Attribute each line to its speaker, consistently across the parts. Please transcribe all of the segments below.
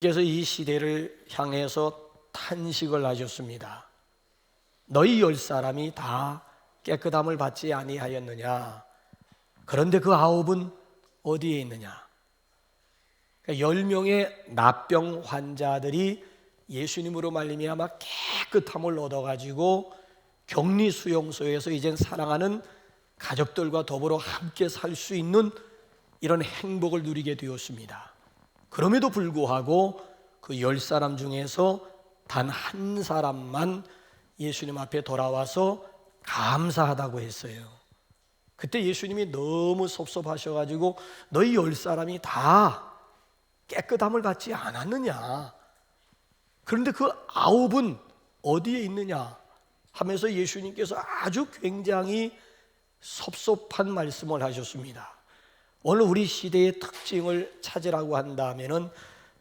Speaker 1: 그래서 이 시대를 향해서 탄식을 하셨습니다. 너희 10사람이 다 깨끗함을 받지 아니하였느냐? 그런데 그 9은 어디에 있느냐? 10명의 납병 환자들이 예수님으로 말미암아 깨끗함을 얻어가지고 격리 수용소에서 이젠 사랑하는 가족들과 더불어 함께 살 수 있는 이런 행복을 누리게 되었습니다. 그럼에도 불구하고 그 10사람 중에서 단 한 사람만 예수님 앞에 돌아와서 감사하다고 했어요. 그때 예수님이 너무 섭섭하셔가지고 너희 10사람이 다 깨끗함을 받지 않았느냐? 그런데 그 9은 어디에 있느냐? 하면서 예수님께서 아주 굉장히 섭섭한 말씀을 하셨습니다. 오늘 우리 시대의 특징을 찾으라고 한다면은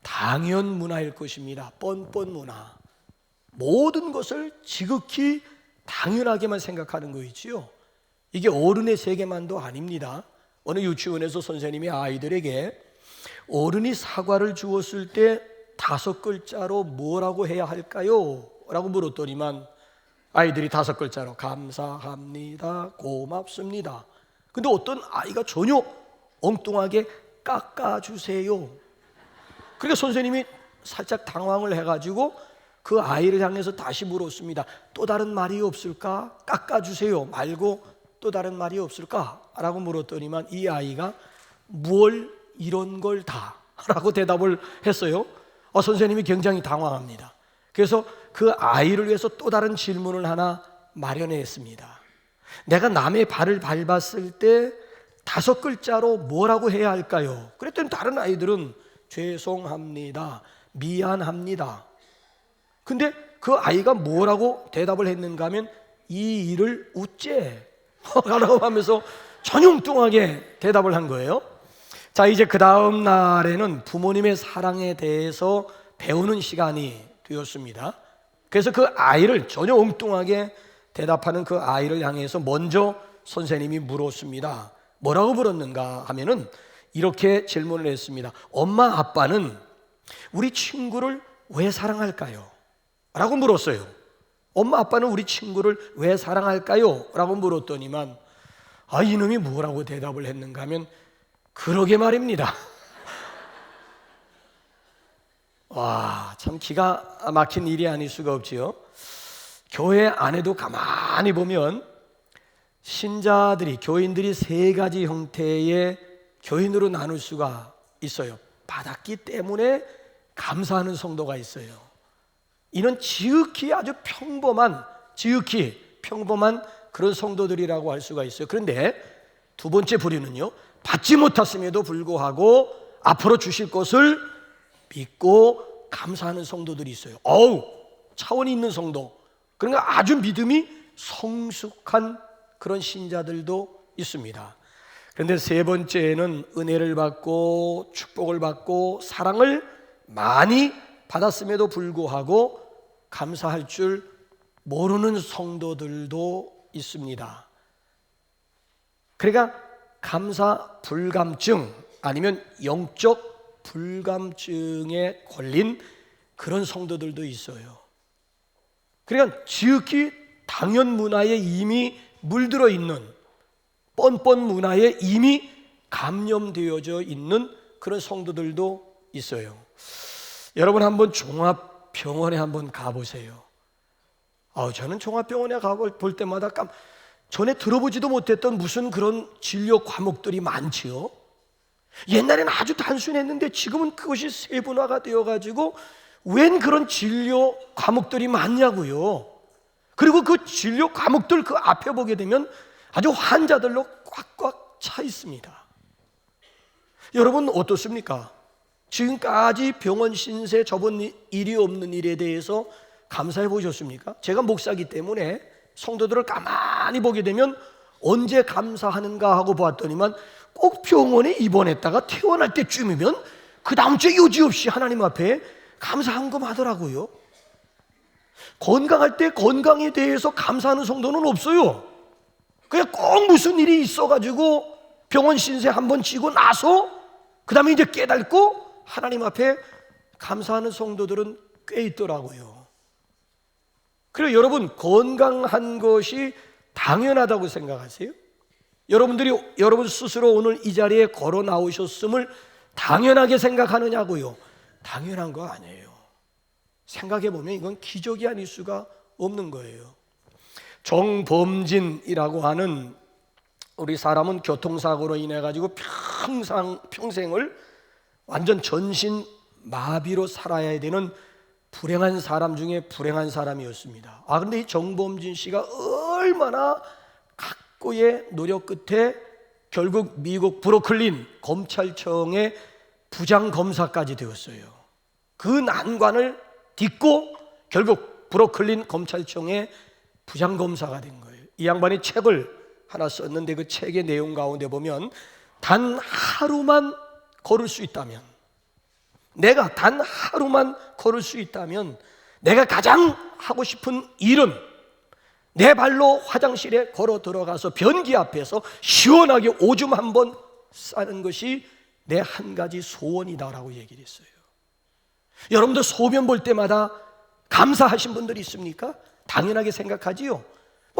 Speaker 1: 당연 문화일 것입니다. 뻔뻔 문화. 모든 것을 지극히 당연하게만 생각하는 거이지요. 이게 어른의 세계만도 아닙니다. 어느 유치원에서 선생님이 아이들에게 어른이 사과를 주었을 때 5글자로 뭐라고 해야 할까요? 라고 물었더니만 아이들이 5글자로 감사합니다, 고맙습니다. 근데 어떤 아이가 전혀 엉뚱하게 깎아주세요. 그러니까 선생님이 살짝 당황을 해가지고 그 아이를 향해서 다시 물었습니다. 또 다른 말이 없을까? 깎아주세요 말고 또 다른 말이 없을까? 라고 물었더니만 이 아이가 뭘 이런 걸 다 라고 대답을 했어요. 선생님이 굉장히 당황합니다. 그래서 그 아이를 위해서 또 다른 질문을 하나 마련했습니다. 내가 남의 발을 밟았을 때 5글자로 뭐라고 해야 할까요? 그랬더니 다른 아이들은 죄송합니다, 미안합니다. 근데 그 아이가 뭐라고 대답을 했는가 하면 이 일을 우째 라고 하면서 전혀 엉뚱하게 대답을 한 거예요. 자, 이제 그 다음 날에는 부모님의 사랑에 대해서 배우는 시간이 되었습니다. 그래서 그 아이를 전혀 엉뚱하게 대답하는 그 아이를 향해서 먼저 선생님이 물었습니다. 뭐라고 물었는가 하면은 이렇게 질문을 했습니다. 엄마 아빠는 우리 친구를 왜 사랑할까요? 라고 물었어요. 엄마 아빠는 우리 친구를 왜 사랑할까요? 라고 물었더니만 이놈이 뭐라고 대답을 했는가 하면 그러게 말입니다. 와, 참 기가 막힌 일이 아닐 수가 없지요. 교회 안에도 가만히 보면 신자들이, 교인들이 3가지 형태의 교인으로 나눌 수가 있어요. 받았기 때문에 감사하는 성도가 있어요. 이는 지극히 아주 평범한 그런 성도들이라고 할 수가 있어요. 그런데 두 번째 부류는요, 받지 못했음에도 불구하고 앞으로 주실 것을 믿고 감사하는 성도들이 있어요. 차원이 있는 성도, 그러니까 아주 믿음이 성숙한 그런 신자들도 있습니다. 그런데 세 번째는 은혜를 받고 축복을 받고 사랑을 많이 받았음에도 불구하고 감사할 줄 모르는 성도들도 있습니다. 그러니까 감사 불감증 아니면 영적 불감증에 걸린 그런 성도들도 있어요. 그러니까 지극히 당연 문화에 이미 물들어 있는, 뻔뻔 문화에 이미 감염되어져 있는 그런 성도들도 있어요. 여러분 한번 종합병원에 한번 가보세요. 저는 종합병원에 가볼 때마다 전에 들어보지도 못했던 무슨 그런 진료 과목들이 많지요. 옛날에는 아주 단순했는데 지금은 그것이 세분화가 되어가지고 웬 그런 진료 과목들이 많냐고요. 그리고 그 진료 과목들 그 앞에 보게 되면 아주 환자들로 꽉꽉 차 있습니다. 여러분 어떻습니까? 지금까지 병원 신세 접은 일이 없는 일에 대해서 감사해 보셨습니까? 제가 목사이기 때문에 성도들을 가만히 보게 되면 언제 감사하는가 하고 보았더니만 꼭 병원에 입원했다가 퇴원할 때쯤이면 그 다음 주에 여지없이 하나님 앞에 감사한금 하더라고요. 건강할 때 건강에 대해서 감사하는 성도는 없어요. 그냥 꼭 무슨 일이 있어가지고 병원 신세 한번 지고 나서 그 다음에 이제 깨닫고 하나님 앞에 감사하는 성도들은 꽤 있더라고요. 그리고 여러분, 건강한 것이 당연하다고 생각하세요? 여러분들이 여러분 스스로 오늘 이 자리에 걸어 나오셨음을 당연하게 생각하느냐고요? 당연한 거 아니에요. 생각해 보면 이건 기적이 아닐 수가 없는 거예요. 정범진이라고 하는 우리 사람은 교통사고로 인해 가지고 평생을 완전 전신 마비로 살아야 되는 불행한 사람 중에 불행한 사람이었습니다. 그런데 이 정범진 씨가 얼마나 각고의 노력 끝에 결국 미국 브루클린 검찰청의 부장검사까지 되었어요. 그 난관을 딛고 결국 브루클린 검찰청의 부장검사가 된 거예요. 이 양반이 책을 하나 썼는데 그 책의 내용 가운데 보면 단 하루만 걸을 수 있다면, 내가 단 하루만 걸을 수 있다면 내가 가장 하고 싶은 일은 내 발로 화장실에 걸어 들어가서 변기 앞에서 시원하게 오줌 한번 싸는 것이 내 한 가지 소원이다라고 얘기를 했어요. 여러분들 소변 볼 때마다 감사하신 분들이 있습니까? 당연하게 생각하지요.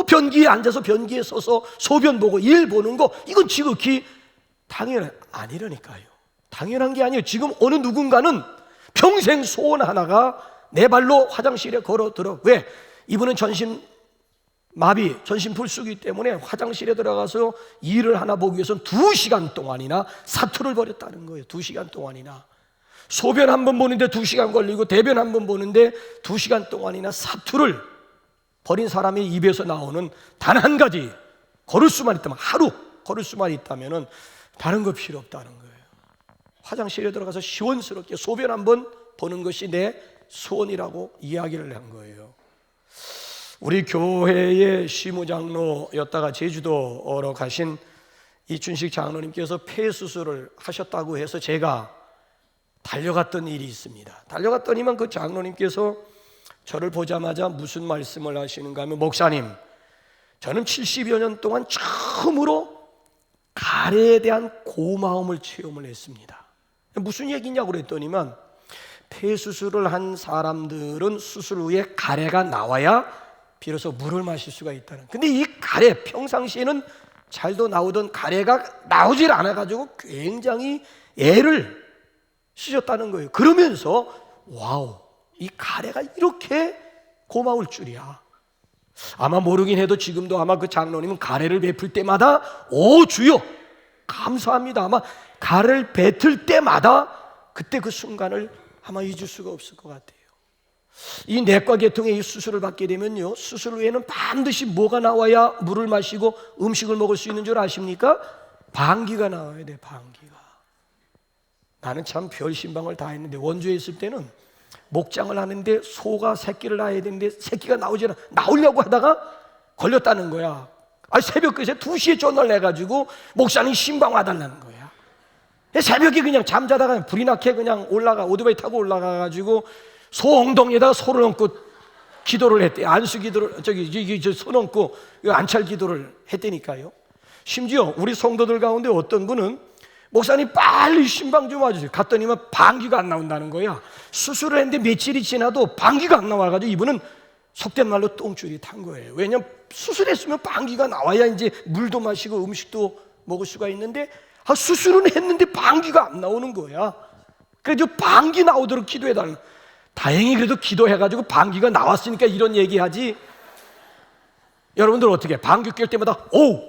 Speaker 1: 변기에 앉아서 변기에 서서 소변 보고 일 보는 거, 이건 지극히 아니라니까요. 당연한 게 아니에요. 지금 어느 누군가는 평생 소원 하나가 내 발로 화장실에 걸어 들어. 왜? 이분은 전신 불수기 때문에 화장실에 들어가서 일을 하나 보기 위해서는 2시간 동안이나 사투를 벌였다는 거예요. 2시간 동안이나. 소변 한 번 보는데 2시간 걸리고 대변 한 번 보는데 2시간 동안이나 사투를 벌인 사람의 입에서 나오는 단 한 가지, 걸을 수만 있다면, 하루 걸을 수만 있다면 다른 거 필요 없다는 거예요. 화장실에 들어가서 시원스럽게 소변 한 번 보는 것이 내 소원이라고 이야기를 한 거예요. 우리 교회의 시무장로였다가 제주도로 가신 이춘식 장로님께서 폐 수술을 하셨다고 해서 제가 달려갔던 일이 있습니다. 달려갔더니만 그 장로님께서 저를 보자마자 무슨 말씀을 하시는가 하면, 목사님, 저는 70여 년 동안 처음으로 가래에 대한 고마움을 체험을 했습니다. 무슨 얘기냐고 그랬더니만, 폐수술을 한 사람들은 수술 후에 가래가 나와야 비로소 물을 마실 수가 있다는. 근데 이 가래, 평상시에는 잘도 나오던 가래가 나오질 않아가지고 굉장히 애를 쓰셨다는 거예요. 그러면서 와우, 이 가래가 이렇게 고마울 줄이야. 아마 모르긴 해도 지금도 아마 그 장로님은 가래를 베풀 때마다 오 주여 감사합니다, 아마 가래를 뱉을 때마다 그때 그 순간을 아마 잊을 수가 없을 것 같아요. 이 내과 계통의 이 수술을 받게 되면요, 수술 후에는 반드시 뭐가 나와야 물을 마시고 음식을 먹을 수 있는 줄 아십니까? 방귀가 나와야 돼. 방귀가. 나는 참 별 신방을 다 했는데, 원주에 있을 때는 목장을 하는데 소가 새끼를 낳아야 되는데 새끼가 나오려고 하다가 걸렸다는 거야. 새벽 끝에 2시에 전화를 내가지고 목사님 신방 와달라는 거야. 새벽에 그냥 잠자다가 불이 나게 그냥 오토바이 타고 올라가가지고 소 엉덩이에다가 소를 얹고 기도를 했대. 안수 기도를, 손 얹고 안찰 기도를 했다니까요. 심지어 우리 성도들 가운데 어떤 분은 목사님 빨리 신방 좀 와주세요. 갔더니만 방귀가 안 나온다는 거야. 수술을 했는데 며칠이 지나도 방귀가 안 나와가지고 이분은 속된 말로 똥줄이 탄 거예요. 왜냐면 수술했으면 방귀가 나와야 이제 물도 마시고 음식도 먹을 수가 있는데, 수술은 했는데 방귀가 안 나오는 거야. 그래서 방귀 나오도록 기도해달라. 다행히 그래도 기도해가지고 방귀가 나왔으니까 이런 얘기하지. 여러분들 어떻게 방귀 낄 때마다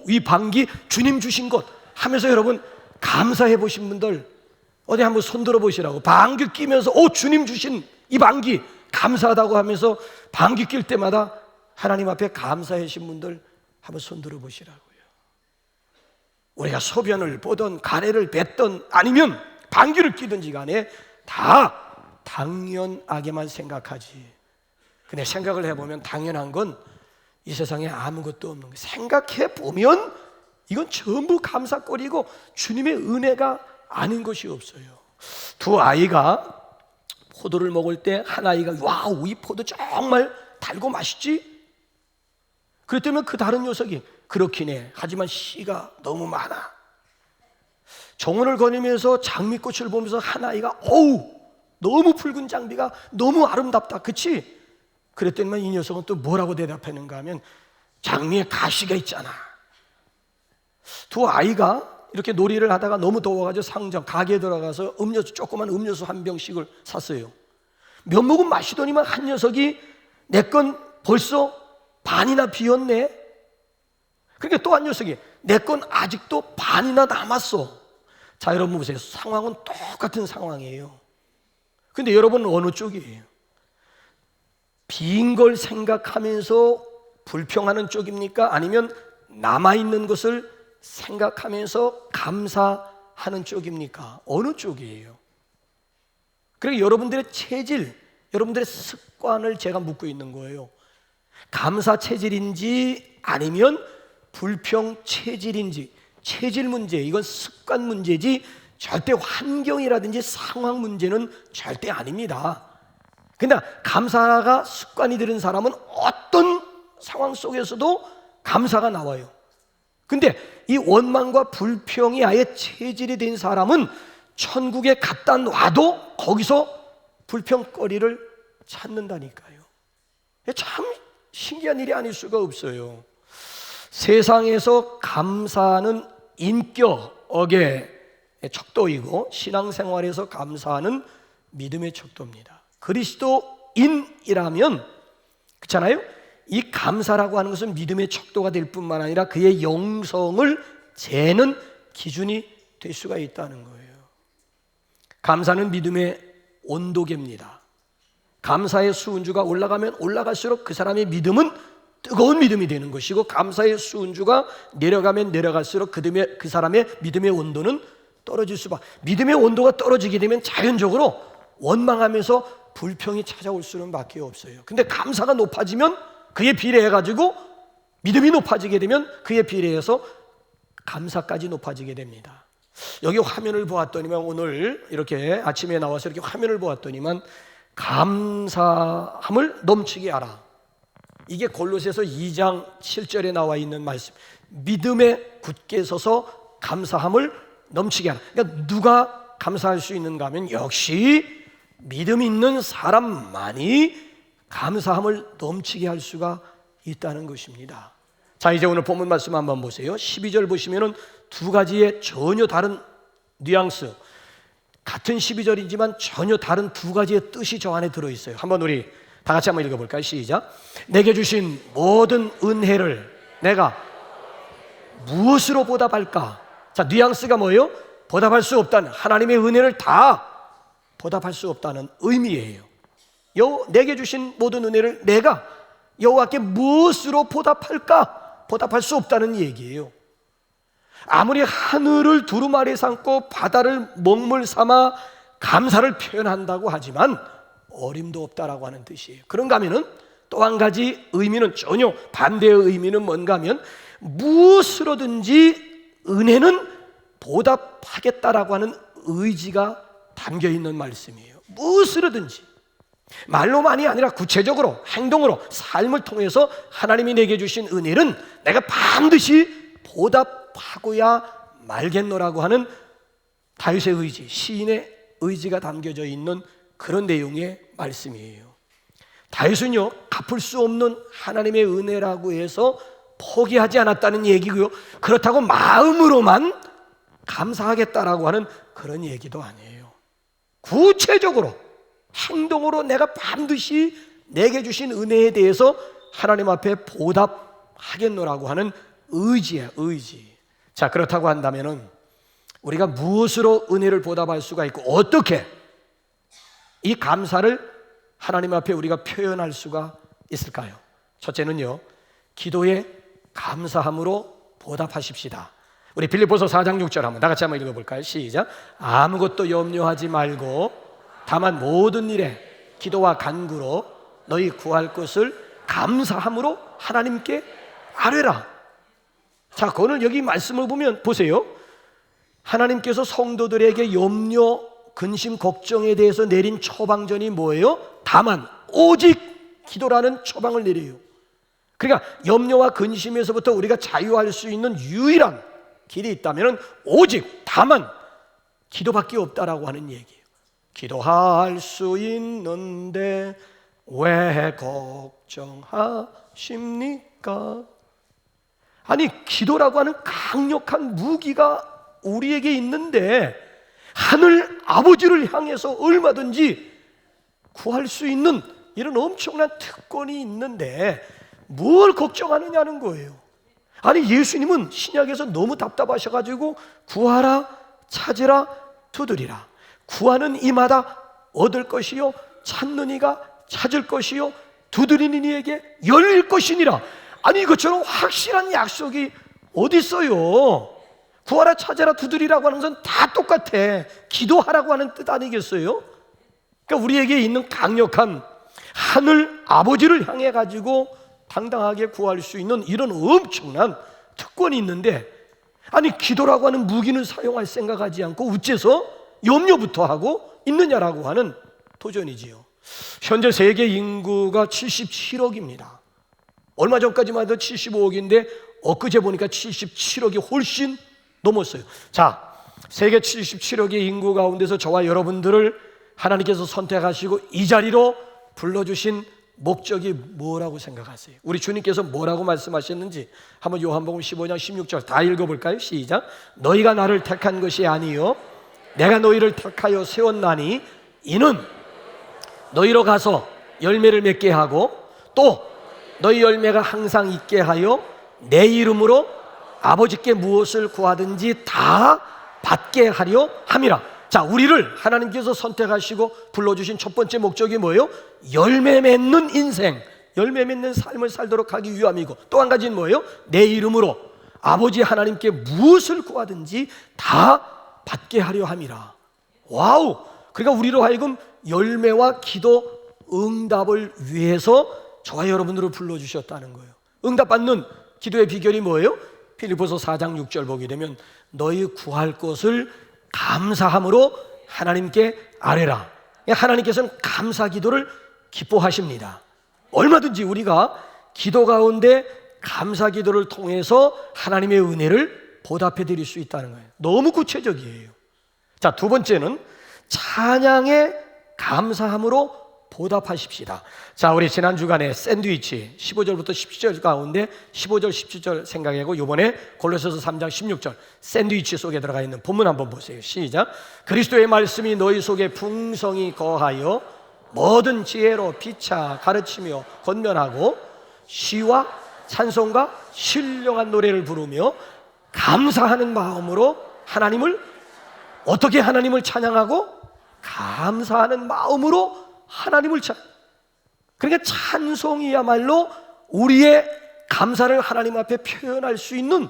Speaker 1: 이 방귀 주님 주신 것 하면서 여러분 감사해 보신 분들 어디 한번 손 들어 보시라고. 방귀 끼면서 주님 주신 이 방귀 감사하다고 하면서 방귀 낄 때마다 하나님 앞에 감사하신 분들 한번 손 들어 보시라고요. 우리가 소변을 보던 가래를 뱉던 아니면 방귀를 끼든지 간에 다 당연하게만 생각하지. 근데 생각을 해보면 당연한 건 이 세상에 아무것도 없는 거예요. 생각해 보면 이건 전부 감사거리고 주님의 은혜가 아닌 것이 없어요. 두 아이가 포도를 먹을 때 한 아이가 와우, 이 포도 정말 달고 맛있지? 그랬더니 그 다른 녀석이 그렇긴 해, 하지만 씨가 너무 많아. 정원을 거니면서 장미꽃을 보면서 한 아이가 너무 붉은 장비가 너무 아름답다, 그치? 그랬더니만 이 녀석은 또 뭐라고 대답했는가 하면 장미에 가시가 있잖아. 두 아이가 이렇게 놀이를 하다가 너무 더워가지고 상점 가게에 들어가서 음료수, 조그만 음료수 한 병씩을 샀어요. 몇 모금 마시더니만 한 녀석이 내 건 벌써 반이나 비었네. 그러니까 또 한 녀석이 내 건 아직도 반이나 남았어. 자, 여러분 보세요. 상황은 똑같은 상황이에요. 근데 여러분은 어느 쪽이에요? 빈 걸 생각하면서 불평하는 쪽입니까? 아니면 남아있는 것을 생각하면서 감사하는 쪽입니까? 어느 쪽이에요? 그리고 여러분들의 체질, 여러분들의 습관을 제가 묻고 있는 거예요. 감사 체질인지 아니면 불평 체질인지. 체질 문제, 이건 습관 문제지 절대 환경이라든지 상황 문제는 절대 아닙니다. 근데 감사가 습관이 들은 사람은 어떤 상황 속에서도 감사가 나와요. 근데 이 원망과 불평이 아예 체질이 된 사람은 천국에 갔다 놔도 거기서 불평거리를 찾는다니까요. 참 신기한 일이 아닐 수가 없어요. 세상에서 감사는 인격의 척도이고 신앙생활에서 감사는 믿음의 척도입니다. 그리스도인이라면, 그렇잖아요? 이 감사라고 하는 것은 믿음의 척도가 될 뿐만 아니라 그의 영성을 재는 기준이 될 수가 있다는 거예요. 감사는 믿음의 온도계입니다. 감사의 수은주가 올라가면 올라갈수록 그 사람의 믿음은 뜨거운 믿음이 되는 것이고, 감사의 수은주가 내려가면 내려갈수록 그 사람의 믿음의 온도는 떨어질 수밖에. 믿음의 온도가 떨어지게 되면 자연적으로 원망하면서 불평이 찾아올 수는 밖에 없어요. 근데 감사가 높아지면 그에 비례해가지고 믿음이 높아지게 되면 그에 비례해서 감사까지 높아지게 됩니다. 여기 화면을 보았더니만, 오늘 이렇게 아침에 나와서 이렇게 화면을 보았더니만 감사함을 넘치게 하라. 이게 골로새서 2장 7절에 나와 있는 말씀. 믿음에 굳게 서서 감사함을 넘치게 하라. 그러니까 누가 감사할 수 있는가 하면 역시 믿음 있는 사람만이 감사함을 넘치게 할 수가 있다는 것입니다. 자, 이제 오늘 본문 말씀 한번 보세요. 12절 보시면은 두 가지의 전혀 다른 뉘앙스, 같은 12절이지만 전혀 다른 두 가지의 뜻이 저 안에 들어있어요. 한번 우리 다 같이 한번 읽어볼까요? 시작. 내게 주신 모든 은혜를 내가 무엇으로 보답할까? 자, 뉘앙스가 뭐예요? 보답할 수 없다는, 하나님의 은혜를 다 보답할 수 없다는 의미예요. 내게 주신 모든 은혜를 내가 여호와께 무엇으로 보답할까? 보답할 수 없다는 얘기예요. 아무리 하늘을 두루마리 삼고 바다를 먹물 삼아 감사를 표현한다고 하지만 어림도 없다라고 하는 뜻이에요. 그런가 하면은 또 한 가지 의미는, 전혀 반대의 의미는 뭔가 하면 무엇으로든지 은혜는 보답하겠다라고 하는 의지가 담겨 있는 말씀이에요. 무엇으로든지, 말로만이 아니라 구체적으로 행동으로 삶을 통해서 하나님이 내게 주신 은혜는 내가 반드시 보답하고야 말겠노라고 하는 다윗의 의지, 시인의 의지가 담겨져 있는 그런 내용의 말씀이에요. 다윗은요, 갚을 수 없는 하나님의 은혜라고 해서 포기하지 않았다는 얘기고요, 그렇다고 마음으로만 감사하겠다라고 하는 그런 얘기도 아니에요. 구체적으로 행동으로 내가 반드시 내게 주신 은혜에 대해서 하나님 앞에 보답하겠노라고 하는 의지야, 의지. 자, 그렇다고 한다면은 우리가 무엇으로 은혜를 보답할 수가 있고 어떻게 이 감사를 하나님 앞에 우리가 표현할 수가 있을까요? 첫째는요, 기도에 감사함으로 보답하십시다. 우리 빌립보서 4장 6절 한번 다 같이 한번 읽어볼까요? 시작. 아무것도 염려하지 말고 다만 모든 일에 기도와 간구로 너희 구할 것을 감사함으로 하나님께 아뢰라. 자, 오늘 여기 말씀을 보면 보세요. 하나님께서 성도들에게 염려, 근심, 걱정에 대해서 내린 처방전이 뭐예요? 다만, 오직 기도라는 처방을 내려요. 그러니까 염려와 근심에서부터 우리가 자유할 수 있는 유일한 길이 있다면 오직, 다만 기도밖에 없다라고 하는 얘기예요. 기도할 수 있는데 왜 걱정하십니까? 아니, 기도라고 하는 강력한 무기가 우리에게 있는데 하늘 아버지를 향해서 얼마든지 구할 수 있는 이런 엄청난 특권이 있는데 뭘 걱정하느냐는 거예요. 아니, 예수님은 신약에서 너무 답답하셔가지고 구하라, 찾으라, 두드리라. 구하는 이마다 얻을 것이요, 찾는 이가 찾을 것이요, 두드리는 이에게 열릴 것이니라. 아니, 이것처럼 확실한 약속이 어디 있어요? 구하라, 찾아라, 두드리라고 하는 것은 다 똑같아. 기도하라고 하는 뜻 아니겠어요? 그러니까 우리에게 있는 강력한 하늘 아버지를 향해 가지고 당당하게 구할 수 있는 이런 엄청난 특권이 있는데, 아니, 기도라고 하는 무기는 사용할 생각하지 않고 어째서 염려부터 하고 있느냐라고 하는 도전이지요. 현재 세계 인구가 77억입니다. 얼마 전까지만 해도 75억인데 엊그제 보니까 77억이 훨씬 넘었어요. 자, 세계 77억의 인구 가운데서 저와 여러분들을 하나님께서 선택하시고 이 자리로 불러주신 목적이 뭐라고 생각하세요? 우리 주님께서 뭐라고 말씀하셨는지 한번 요한복음 15장 16절 다 읽어볼까요? 시작. 너희가 나를 택한 것이 아니요 내가 너희를 택하여 세웠나니 이는 너희로 가서 열매를 맺게 하고 또 너희 열매가 항상 있게 하여 내 이름으로 아버지께 무엇을 구하든지 다 받게 하려 함이라. 자, 우리를 하나님께서 선택하시고 불러주신 첫 번째 목적이 뭐예요? 열매 맺는 인생, 열매 맺는 삶을 살도록 하기 위함이고, 또 한 가지는 뭐예요? 내 이름으로 아버지 하나님께 무엇을 구하든지 다 받게 하려 함이라. 와우! 그러니까 우리로 하여금 열매와 기도 응답을 위해서 저와 여러분들을 불러주셨다는 거예요. 응답받는 기도의 비결이 뭐예요? 필리포서 4장 6절 보게 되면 너희 구할 것을 감사함으로 하나님께 아뢰라. 하나님께서는 감사 기도를 기뻐하십니다. 얼마든지 우리가 기도 가운데 감사 기도를 통해서 하나님의 은혜를 보답해 드릴 수 있다는 거예요. 너무 구체적이에요. 자, 두 번째는 찬양에 감사함으로 보답하십시다. 자, 우리 지난 주간에 샌드위치 15절부터 17절 가운데 15절 17절 생각하고 이번에 골로새서 3장 16절 샌드위치 속에 들어가 있는 본문 한번 보세요. 시작. 그리스도의 말씀이 너희 속에 풍성히 거하여 모든 지혜로 피차 가르치며 권면하고 시와 찬송과 신령한 노래를 부르며 감사하는 마음으로 하나님을 어떻게 하나님을 찬양하고 감사하는 마음으로 하나님을 그러니까 찬송이야말로 우리의 감사를 하나님 앞에 표현할 수 있는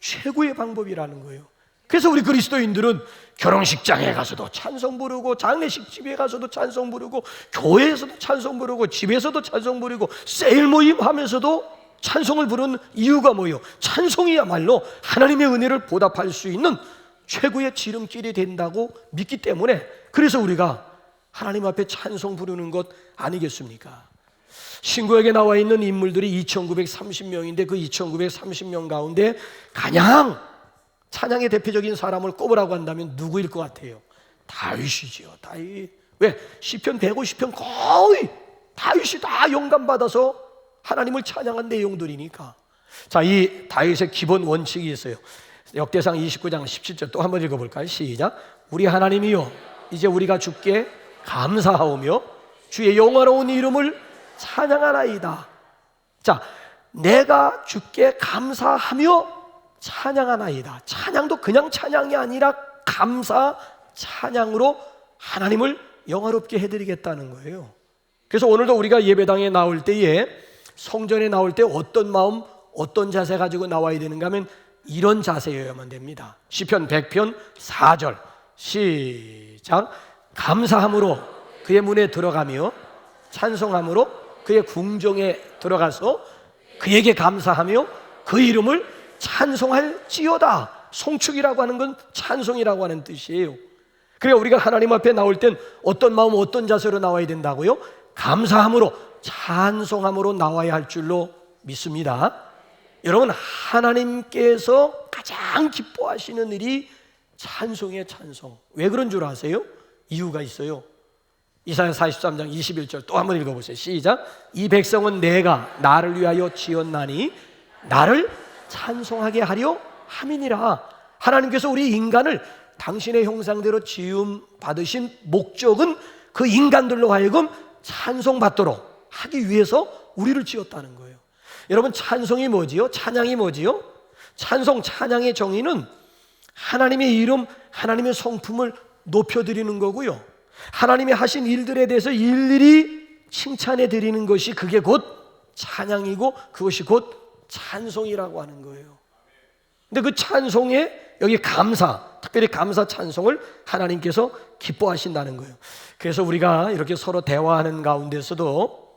Speaker 1: 최고의 방법이라는 거예요. 그래서 우리 그리스도인들은 결혼식장에 가서도 찬송 부르고 장례식 집에 가서도 찬송 부르고 교회에서도 찬송 부르고 집에서도 찬송 부르고 세일 모임 하면서도 찬송을 부르는 이유가 뭐예요? 찬송이야말로 하나님의 은혜를 보답할 수 있는 최고의 지름길이 된다고 믿기 때문에 그래서 우리가 하나님 앞에 찬송 부르는 것 아니겠습니까? 신구약에 나와 있는 인물들이 2930명인데 그 2930명 가운데 가장 찬양의 대표적인 사람을 꼽으라고 한다면 누구일 것 같아요? 다윗이지요. 다윗. 왜? 시편 150편 거의 다윗이 다 영감받아서 하나님을 찬양한 내용들이니까. 자, 이 다윗의 기본 원칙이 있어요. 역대상 29장 17절 또 한번 읽어볼까요? 시작. 우리 하나님이요 이제 우리가 주께 감사하오며 주의 영화로운 이름을 찬양하나이다. 자, 내가 주께 감사하며 찬양하나이다. 찬양도 그냥 찬양이 아니라 감사 찬양으로 하나님을 영화롭게 해드리겠다는 거예요. 그래서 오늘도 우리가 예배당에 나올 때에 성전에 나올 때 어떤 마음 어떤 자세 가지고 나와야 되는가 하면 이런 자세여야만 됩니다. 시편 100편 4절 시작. 감사함으로 그의 문에 들어가며 찬송함으로 그의 궁정에 들어가서 그에게 감사하며 그 이름을 찬송할지어다. 송축이라고 하는 건 찬송이라고 하는 뜻이에요. 그러니까 우리가 하나님 앞에 나올 땐 어떤 마음 어떤 자세로 나와야 된다고요? 감사함으로 찬송함으로 나와야 할 줄로 믿습니다. 여러분, 하나님께서 가장 기뻐하시는 일이 찬송이에요. 찬송. 왜 그런 줄 아세요? 이유가 있어요. 이사야 43장 21절 또 한번 읽어보세요. 시작. 이 백성은 내가 나를 위하여 지었나니 나를 찬송하게 하려 함이니라. 하나님께서 우리 인간을 당신의 형상대로 지음 받으신 목적은 그 인간들로 하여금 찬송받도록 하기 위해서 우리를 지었다는 거예요. 여러분, 찬송이 뭐지요? 찬양이 뭐지요? 찬송, 찬양의 정의는 하나님의 이름, 하나님의 성품을 높여드리는 거고요, 하나님이 하신 일들에 대해서 일일이 칭찬해 드리는 것이 그게 곧 찬양이고 그것이 곧 찬송이라고 하는 거예요. 근데 그 찬송에 여기 감사, 특별히 감사 찬송을 하나님께서 기뻐하신다는 거예요. 그래서 우리가 이렇게 서로 대화하는 가운데서도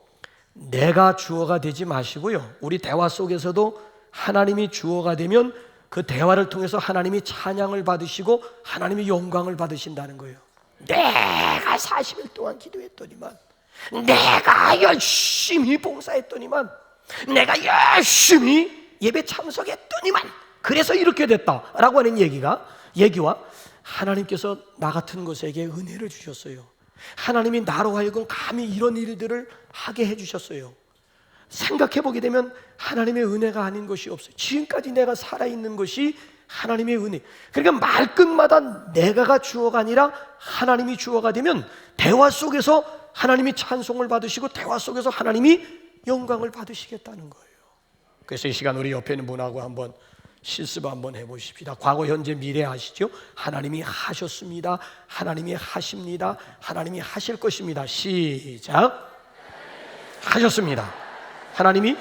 Speaker 1: 내가 주어가 되지 마시고요, 우리 대화 속에서도 하나님이 주어가 되면 그 대화를 통해서 하나님이 찬양을 받으시고 하나님이 영광을 받으신다는 거예요. 내가 40일 동안 기도했더니만, 내가 열심히 봉사했더니만, 내가 열심히 예배 참석했더니만 그래서 이렇게 됐다라고 하는 얘기와 하나님께서 나 같은 것에게 은혜를 주셨어요. 하나님이 나로 하여금 감히 이런 일들을 하게 해주셨어요. 생각해보게 되면 하나님의 은혜가 아닌 것이 없어요. 지금까지 내가 살아있는 것이 하나님의 은혜. 그러니까 말끝마다 내가가 주어가 아니라 하나님이 주어가 되면 대화 속에서 하나님이 찬송을 받으시고 대화 속에서 하나님이 영광을 받으시겠다는 거예요. 그래서 이 시간 우리 옆에 있는 분하고 한번 실습 한번 해보십시다. 과거, 현재, 미래 하시죠? 하나님이 하셨습니다. 하나님이 하십니다. 하나님이 하실 것입니다. 시작. 하셨습니다. 하나님이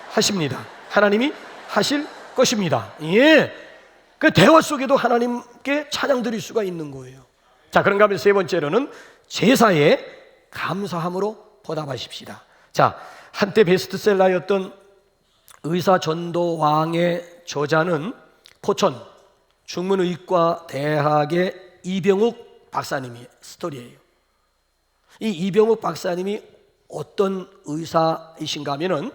Speaker 1: 하십니다. 하나님이 하실 것입니다. 예. 그 대화 속에도 하나님께 찬양 드릴 수가 있는 거예요. 자, 그런가 하면 세 번째로는 제사에 감사함으로 보답하십시다. 자, 한때 베스트셀러였던 의사전도왕의 저자는 포천 중문의과대학의 이병욱 박사님의 스토리예요. 이 이병욱 박사님이 어떤 의사이신가 하면은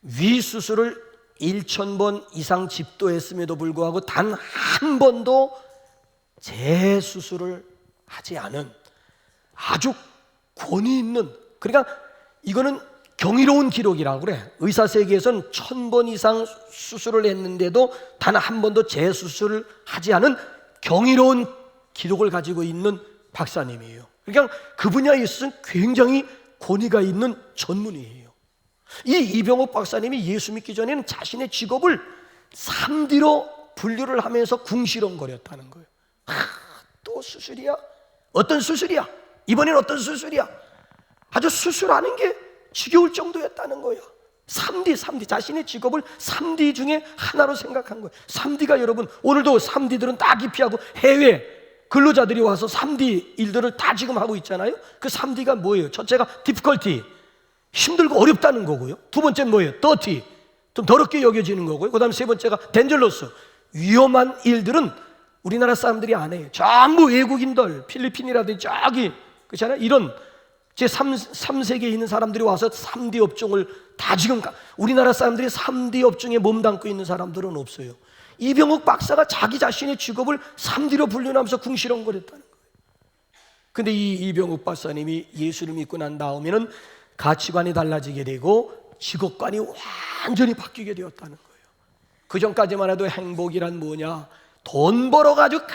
Speaker 1: 위수술을 1,000번 이상 집도했음에도 불구하고 단 한 번도 재수술을 하지 않은 아주 권위 있는, 그러니까 이거는 경이로운 기록이라고 그래. 의사 세계에서는 1,000번 이상 수술을 했는데도 단 한 번도 재수술을 하지 않은 경이로운 기록을 가지고 있는 박사님이에요. 그러니까 그 분야에 있어서는 굉장히 권위가 있는 전문의예요. 이 이병옥 박사님이 예수 믿기 전에는 자신의 직업을 3D로 분류를 하면서 궁시렁거렸다는 거예요. 또 수술이야? 어떤 수술이야? 이번엔 어떤 수술이야? 아주 수술하는 게 지겨울 정도였다는 거예요. 3D 자신의 직업을 3D 중에 하나로 생각한 거예요. 3D가 여러분, 오늘도 3D들은 다 기피하고 해외 근로자들이 와서 3D 일들을 다 지금 하고 있잖아요. 그 3D가 뭐예요? 첫째가 difficulty, 힘들고 어렵다는 거고요. 두 번째는 뭐예요? dirty, 좀 더럽게 여겨지는 거고요. 그 다음 세 번째가 dangerous, 위험한 일들은 우리나라 사람들이 안 해요. 전부 외국인들, 필리핀이라든지 저기 그렇잖아요. 이런 제3세계에 있는 사람들이 와서 3D 업종을 다 지금, 우리나라 사람들이 3D 업종에 몸담고 있는 사람들은 없어요. 이병옥 박사가 자기 자신의 직업을 3D로 분류하면서 궁시렁거렸다는 거예요. 근데 이 이병옥 박사님이 예수를 믿고 난 다음에는 가치관이 달라지게 되고 직업관이 완전히 바뀌게 되었다는 거예요. 그 전까지만 해도 행복이란 뭐냐? 돈 벌어가지고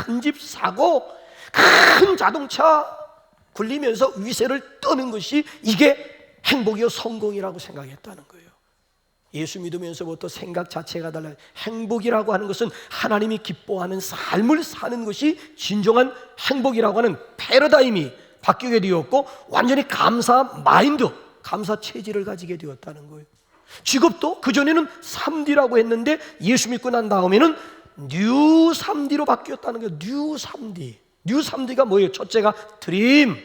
Speaker 1: 큰 집 사고 큰 자동차 굴리면서 위세를 떠는 것이 이게 행복이요 성공이라고 생각했다는 거예요. 예수 믿으면서부터 생각 자체가 달라요. 행복이라고 하는 것은 하나님이 기뻐하는 삶을 사는 것이 진정한 행복이라고 하는 패러다임이 바뀌게 되었고, 완전히 감사 마인드, 감사 체질을 가지게 되었다는 거예요. 직업도 그전에는 3D라고 했는데 예수 믿고 난 다음에는 뉴 3D로 바뀌었다는 거예요. 뉴 3D. 뉴 3D가 뭐예요? 첫째가 드림,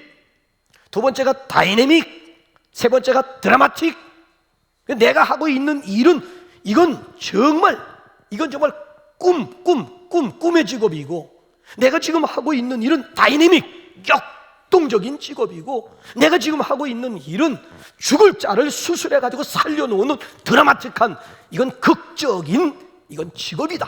Speaker 1: 두 번째가 다이내믹, 세 번째가 드라마틱. 내가 하고 있는 일은 이건 정말 꿈의 직업이고, 내가 지금 하고 있는 일은 다이내믹, 역동적인 직업이고, 내가 지금 하고 있는 일은 죽을 자를 수술해가지고 살려놓는 드라마틱한, 이건 극적인, 이건 직업이다.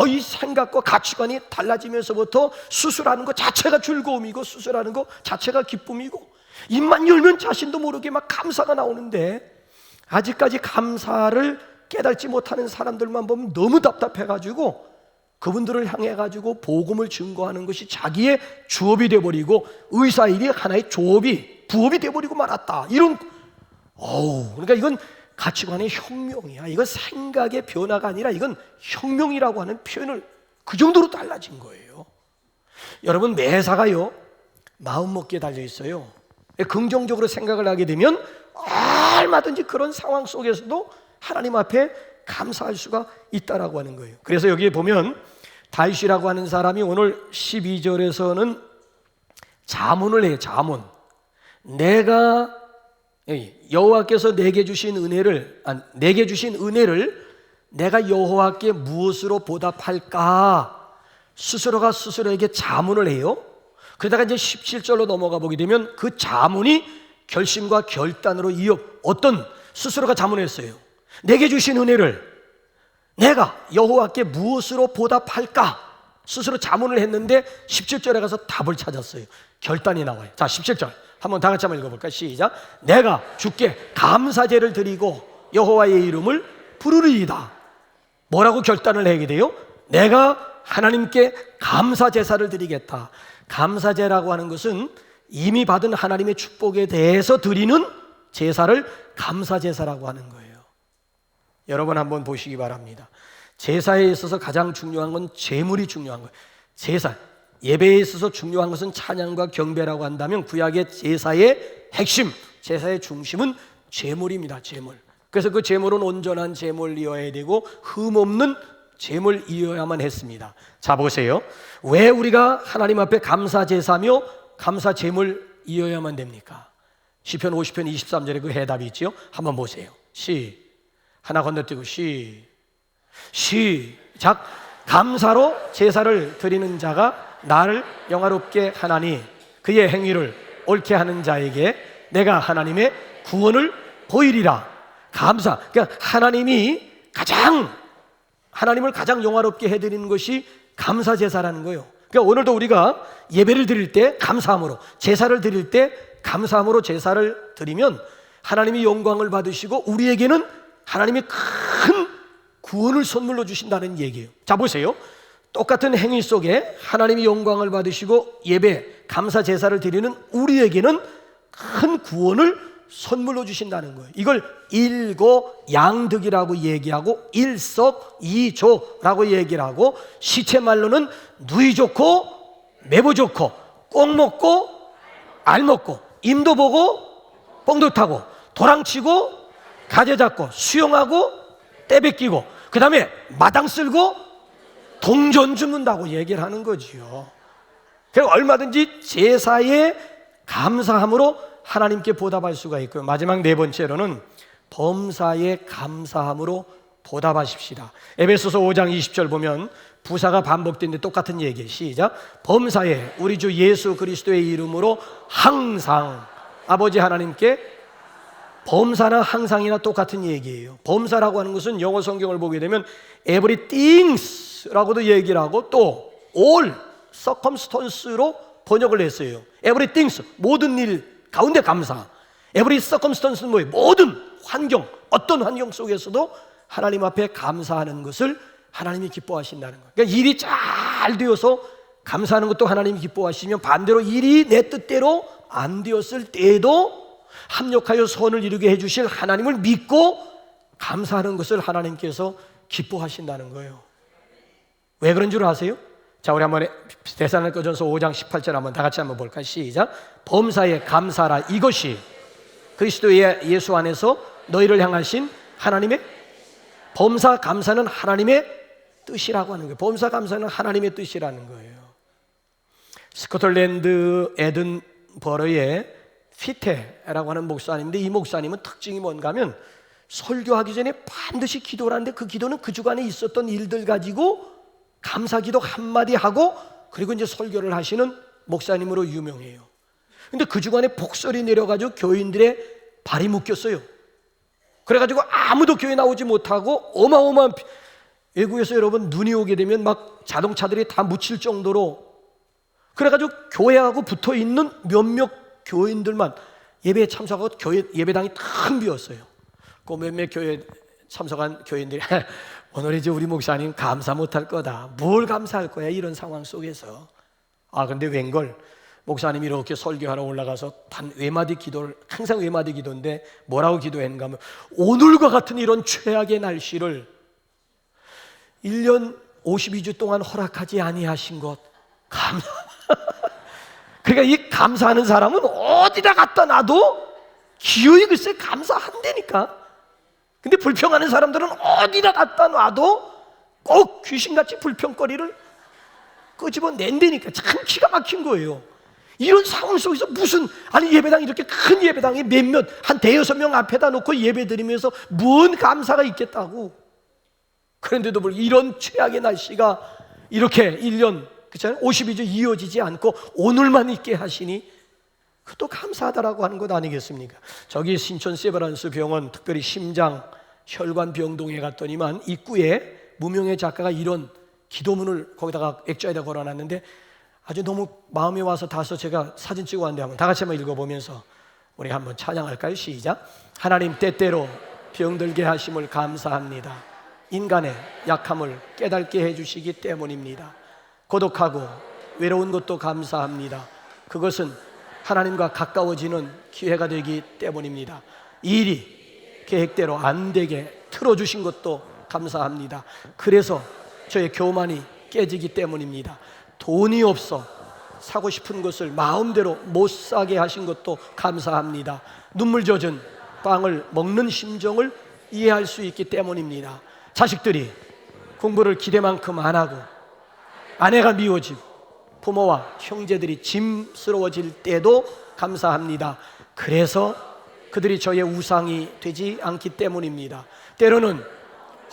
Speaker 1: 이 생각과 가치관이 달라지면서부터 수술하는 것 자체가 즐거움이고 수술하는 것 자체가 기쁨이고 입만 열면 자신도 모르게 막 감사가 나오는데 아직까지 감사를 깨닫지 못하는 사람들만 보면 너무 답답해가지고 그분들을 향해가지고 복음을 증거하는 것이 자기의 주업이 되어버리고 의사 일이 하나의 부업이 되어버리고 말았다. 이런 그러니까 이건 가치관의 혁명이야. 이건 생각의 변화가 아니라 이건 혁명이라고 하는 표현을 그 정도로 달라진 거예요. 여러분, 매사가요 마음먹기에 달려있어요. 긍정적으로 생각을 하게 되면 얼마든지 그런 상황 속에서도 하나님 앞에 감사할 수가 있다라고 하는 거예요. 그래서 여기에 보면 다윗이라고 하는 사람이 오늘 12절에서는 자문을 해요. 자문. 내가 여호와께서 내게 주신 은혜를 내가 여호와께 무엇으로 보답할까? 스스로가 스스로에게 자문을 해요. 그러다가 이제 17절로 넘어가 보게 되면 그 자문이 결심과 결단으로 스스로가 자문했어요. 내게 주신 은혜를 내가 여호와께 무엇으로 보답할까? 스스로 자문을 했는데 17절에 가서 답을 찾았어요. 결단이 나와요. 자, 17절 한번 다 같이 한번 읽어볼까요? 시작. 내가 주께 감사제를 드리고 여호와의 이름을 부르리이다. 뭐라고 결단을 하게 돼요? 내가 하나님께 감사제사를 드리겠다. 감사제라고 하는 것은 이미 받은 하나님의 축복에 대해서 드리는 제사를 감사제사라고 하는 거예요. 여러분 한번 보시기 바랍니다. 제사에 있어서 가장 중요한 건 제물이 중요한 거예요. 제사, 예배에 있어서 중요한 것은 찬양과 경배라고 한다면 구약의 제사의 핵심, 제사의 중심은 제물입니다. 제물. 그래서 그 제물은 온전한 제물이어야 되고 흠없는 제물이어야만 했습니다. 자, 보세요. 왜 우리가 하나님 앞에 감사 제사며 감사 제물이어야만 됩니까? 시편 50편 23절에 그 해답이 있죠. 한번 보세요. 하나 건너뛰고 시작. 감사로 제사를 드리는 자가 나를 영화롭게 하나니 그의 행위를 옳게 하는 자에게 내가 하나님의 구원을 보이리라. 감사. 그러니까 하나님을 가장 영화롭게 해드리는 것이 감사 제사라는 거예요. 그러니까 오늘도 우리가 예배를 드릴 때 감사함으로, 제사를 드릴 때 감사함으로 제사를 드리면 하나님이 영광을 받으시고 우리에게는 하나님이 큰 구원을 선물로 주신다는 얘기예요. 자, 보세요. 똑같은 행위 속에 하나님이 영광을 받으시고 예배, 감사 제사를 드리는 우리에게는 큰 구원을 선물로 주신다는 거예요. 이걸 일거양득이라고 얘기하고 일석이조라고 얘기를 하고 시체말로는 누이 좋고 매부 좋고 꼭 먹고 알 먹고 임도 보고 뽕도 타고 도랑치고 가재 잡고 수영하고 때 뱉기고 그 다음에 마당 쓸고 동전 주문다고 얘기를 하는 거지요. 그리고 얼마든지 제사에 감사함으로 하나님께 보답할 수가 있고요. 마지막 네 번째로는 범사에 감사함으로 보답하십시다. 에베소서 5장 20절 보면 부사가 반복되는데 똑같은 얘기예요. 시작. 범사에 우리 주 예수 그리스도의 이름으로 항상 아버지 하나님께, 범사나 항상이나 똑같은 얘기예요. 범사라고 하는 것은 영어 성경을 보게 되면 everythings라고도 얘기를 하고 또 all circumstance로 번역을 했어요. everythings, 모든 일 가운데 감사. every circumstance는 뭐예요? 모든 환경, 어떤 환경 속에서도 하나님 앞에 감사하는 것을 하나님이 기뻐하신다는 거예요. 그러니까 일이 잘 되어서 감사하는 것도 하나님이 기뻐하시면 반대로 일이 내 뜻대로 안 되었을 때에도 합력하여 선을 이루게 해주실 하나님을 믿고 감사하는 것을 하나님께서 기뻐하신다는 거예요. 왜 그런 줄 아세요? 자, 우리 한번 데살로니가전서 5장 18절 한번 다 같이 한번 볼까요? 시작. 범사에 감사라. 이것이 그리스도의 예수 안에서 너희를 향하신 하나님의, 범사 감사는 하나님의 뜻이라고 하는 거예요. 범사 감사는 하나님의 뜻이라는 거예요. 스코틀랜드 에든버러의 피테라고 하는 목사님인데 이 목사님은 특징이 뭔가 하면 설교하기 전에 반드시 기도를 하는데 그 기도는 그 주간에 있었던 일들 가지고 감사기도 한마디 하고 그리고 이제 설교를 하시는 목사님으로 유명해요. 근데 그 주간에 폭설이 내려가지고 교인들의 발이 묶였어요. 그래가지고 아무도 교회 나오지 못하고 어마어마한 외국에서 여러분 눈이 오게 되면 막 자동차들이 다 묻힐 정도로, 그래가지고 교회하고 붙어 있는 몇몇 교인들만 예배에 참석하고 교회 예배당이 텅 비었어요. 그 몇몇 교회 참석한 교인들이 오늘 이제 우리 목사님 감사 못할 거다. 뭘 감사할 거야 이런 상황 속에서. 근데 웬걸 목사님이 이렇게 설교하러 올라가서 단 외마디 기도를, 항상 외마디 기도인데 뭐라고 기도했는가 하면, 오늘과 같은 이런 최악의 날씨를 1년 52주 동안 허락하지 아니하신 것 감사. 그러니까 이 감사하는 사람은 어디다 갖다 놔도 기어이 글쎄 감사한다니까. 근데 불평하는 사람들은 어디다 갖다 놔도 꼭 귀신같이 불평거리를 끄집어낸다니까. 참 기가 막힌 거예요. 이런 상황 속에서 무슨, 아니 예배당, 이렇게 큰 예배당에 몇몇 한 대여섯 명 앞에다 놓고 예배 드리면서 뭔 감사가 있겠다고. 그런데도 불구하고 이런 최악의 날씨가 이렇게 1년, 그렇잖아요, 52주 이어지지 않고 오늘만 있게 하시니 그것도 감사하다라고 하는 것 아니겠습니까? 저기 신촌 세브란스 병원, 특별히 심장 혈관 병동에 갔더니만 입구에 무명의 작가가 이런 기도문을 거기다가 액자에다 걸어놨는데 아주 너무 마음이 와서 다서 제가 사진 찍어 왔는데 한번 다 같이 한번 읽어보면서 우리 한번 찬양할까요? 시작. 하나님 때때로 병들게 하심을 감사합니다. 인간의 약함을 깨닫게 해주시기 때문입니다. 고독하고 외로운 것도 감사합니다. 그것은 하나님과 가까워지는 기회가 되기 때문입니다. 일이 계획대로 안 되게 틀어주신 것도 감사합니다. 그래서 저의 교만이 깨지기 때문입니다. 돈이 없어 사고 싶은 것을 마음대로 못 사게 하신 것도 감사합니다. 눈물 젖은 빵을 먹는 심정을 이해할 수 있기 때문입니다. 자식들이 공부를 기대만큼 안 하고 아내가 미워지고 부모와 형제들이 짐스러워질 때도 감사합니다. 그래서 그들이 저의 우상이 되지 않기 때문입니다. 때로는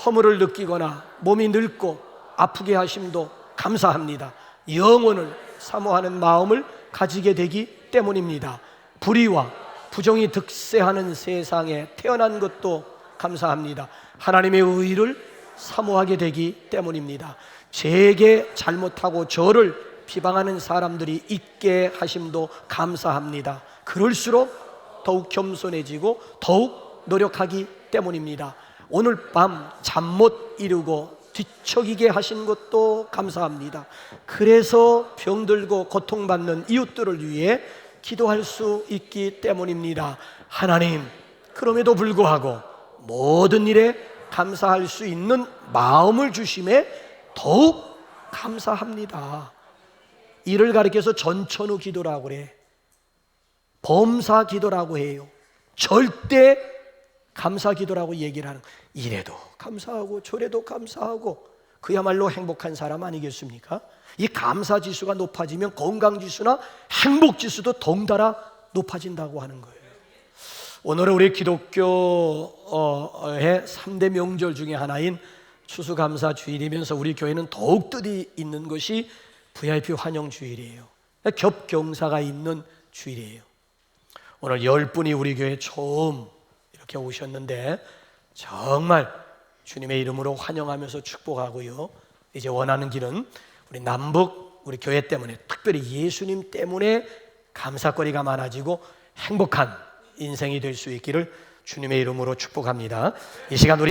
Speaker 1: 허물을 느끼거나 몸이 늙고 아프게 하심도 감사합니다. 영혼을 사모하는 마음을 가지게 되기 때문입니다. 불의와 부정이 득세하는 세상에 태어난 것도 감사합니다. 하나님의 의를 사모하게 되기 때문입니다. 제게 잘못하고 저를 비방하는 사람들이 있게 하심도 감사합니다. 그럴수록 더욱 겸손해지고 더욱 노력하기 때문입니다. 오늘 밤 잠 못 이루고 뒤척이게 하신 것도 감사합니다. 그래서 병들고 고통받는 이웃들을 위해 기도할 수 있기 때문입니다. 하나님, 그럼에도 불구하고 모든 일에 감사할 수 있는 마음을 주심에 더욱 감사합니다. 이를 가리켜서 전천후 기도라고 그래. 범사 기도라고 해요. 절대 감사 기도라고 얘기를 하는, 이래도 감사하고 저래도 감사하고 그야말로 행복한 사람 아니겠습니까? 이 감사 지수가 높아지면 건강 지수나 행복 지수도 덩달아 높아진다고 하는 거예요. 오늘은 우리 기독교의 3대 명절 중에 하나인 추수감사 주일이면서 우리 교회는 더욱 뜻이 있는 것이 VIP 환영 주일이에요. 겹경사가 있는 주일이에요. 오늘 10분이 우리 교회에 처음 이렇게 오셨는데 정말 주님의 이름으로 환영하면서 축복하고요. 이제 원하는 길은 우리 남북, 우리 교회 때문에, 특별히 예수님 때문에 감사거리가 많아지고 행복한 인생이 될 수 있기를 주님의 이름으로 축복합니다. 이 시간 우리